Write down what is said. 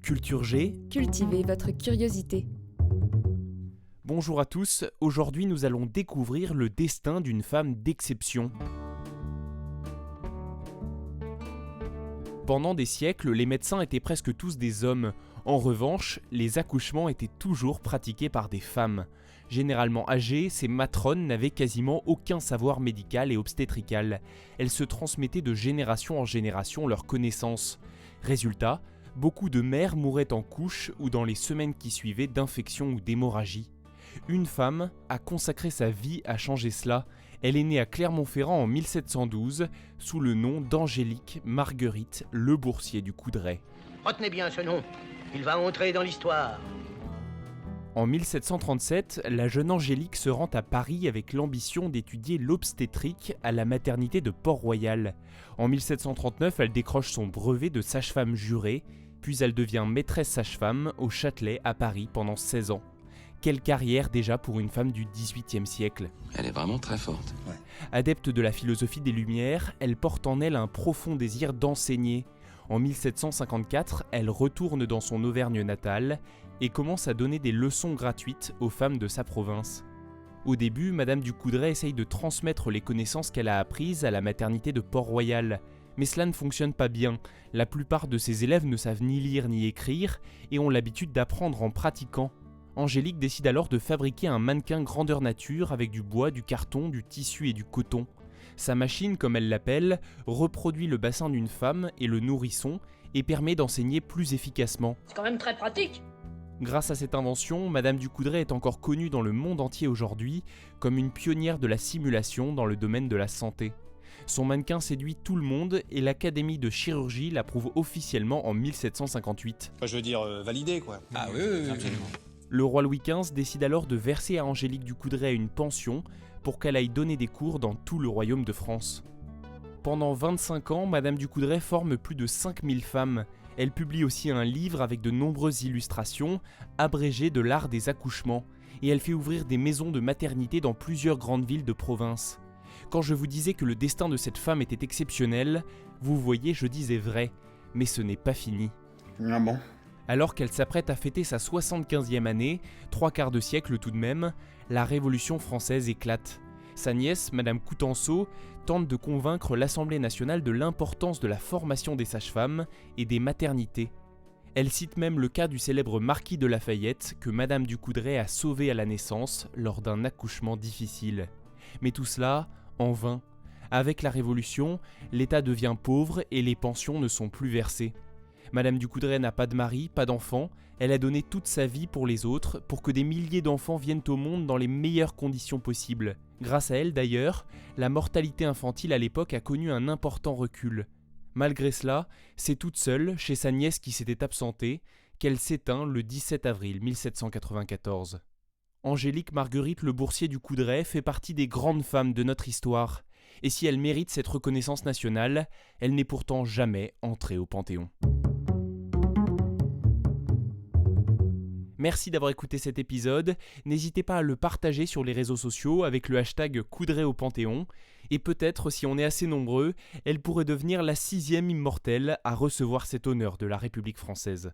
Culture G. Cultivez votre curiosité. Bonjour à tous, aujourd'hui nous allons découvrir le destin d'une femme d'exception. Pendant des siècles, les médecins étaient presque tous des hommes. En revanche, les accouchements étaient toujours pratiqués par des femmes. Généralement âgées, ces matrones n'avaient quasiment aucun savoir médical et obstétrical. Elles se transmettaient de génération en génération leurs connaissances. Résultat, beaucoup de mères mouraient en couche ou dans les semaines qui suivaient d'infections ou d'hémorragies. Une femme a consacré sa vie à changer cela. Elle est née à Clermont-Ferrand en 1712 sous le nom d'Angélique Marguerite Le Boursier du Coudray. Retenez bien ce nom, il va entrer dans l'histoire. En 1737, la jeune Angélique se rend à Paris avec l'ambition d'étudier l'obstétrique à la maternité de Port-Royal. En 1739, elle décroche son brevet de sage-femme jurée, puis elle devient maîtresse sage-femme au Châtelet à Paris pendant 16 ans. Quelle carrière déjà pour une femme du XVIIIe siècle. Elle est vraiment très forte. Ouais. Adepte de la philosophie des Lumières, elle porte en elle un profond désir d'enseigner. En 1754, elle retourne dans son Auvergne natale et commence à donner des leçons gratuites aux femmes de sa province. Au début, Madame du Coudray essaye de transmettre les connaissances qu'elle a apprises à la maternité de Port-Royal. Mais cela ne fonctionne pas bien. La plupart de ses élèves ne savent ni lire ni écrire et ont l'habitude d'apprendre en pratiquant. Angélique décide alors de fabriquer un mannequin grandeur nature avec du bois, du carton, du tissu et du coton. Sa machine, comme elle l'appelle, reproduit le bassin d'une femme et le nourrisson et permet d'enseigner plus efficacement. C'est quand même très pratique. Grâce à cette invention, Madame du Coudray est encore connue dans le monde entier aujourd'hui comme une pionnière de la simulation dans le domaine de la santé. Son mannequin séduit tout le monde et l'Académie de chirurgie l'approuve officiellement en 1758. Enfin, je veux dire, validé quoi. Ah oui, absolument. Le roi Louis XV décide alors de verser à Angélique du Coudray une pension pour qu'elle aille donner des cours dans tout le royaume de France. Pendant 25 ans, Madame du Coudray forme plus de 5000 femmes. Elle publie aussi un livre avec de nombreuses illustrations, abrégé de l'art des accouchements, et elle fait ouvrir des maisons de maternité dans plusieurs grandes villes de province. Quand je vous disais que le destin de cette femme était exceptionnel, vous voyez, je disais vrai, mais ce n'est pas fini. Ah bon ? Alors qu'elle s'apprête à fêter sa 75e année, 3/4 de siècle tout de même, la Révolution française éclate. Sa nièce, Madame Coutanceau, tente de convaincre l'Assemblée nationale de l'importance de la formation des sages-femmes et des maternités. Elle cite même le cas du célèbre marquis de Lafayette que Madame du Coudray a sauvé à la naissance lors d'un accouchement difficile. Mais tout cela, en vain. Avec la Révolution, l'État devient pauvre et les pensions ne sont plus versées. Madame du Coudray n'a pas de mari, pas d'enfant, elle a donné toute sa vie pour les autres, pour que des milliers d'enfants viennent au monde dans les meilleures conditions possibles. Grâce à elle d'ailleurs, la mortalité infantile à l'époque a connu un important recul. Malgré cela, c'est toute seule, chez sa nièce qui s'était absentée, qu'elle s'éteint le 17 avril 1794. Angélique Marguerite Le Boursier du Coudray fait partie des grandes femmes de notre histoire, et si elle mérite cette reconnaissance nationale, elle n'est pourtant jamais entrée au Panthéon. Merci d'avoir écouté cet épisode, n'hésitez pas à le partager sur les réseaux sociaux avec le hashtag Coudray au Panthéon, et peut-être si on est assez nombreux, elle pourrait devenir la 6e immortelle à recevoir cet honneur de la République française.